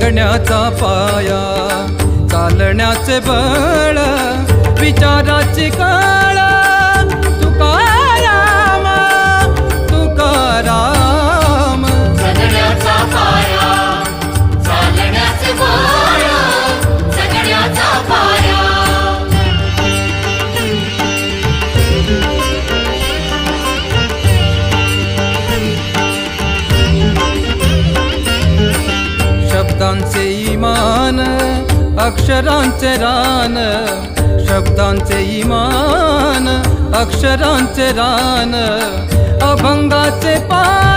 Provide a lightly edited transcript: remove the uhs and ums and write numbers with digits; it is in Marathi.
जगण्याचा पाया, चालण्याचे बळ, विचाराची कळ, तुकाराम तुकाराम. जगण्याचा पाया, चालण्याचे बळ, जगण्याचा पाया. शब्दांचे इमान, अक्षरांचे रान, शब्दांचे इमान, अक्षरांचे रान, अभंगाचे पान.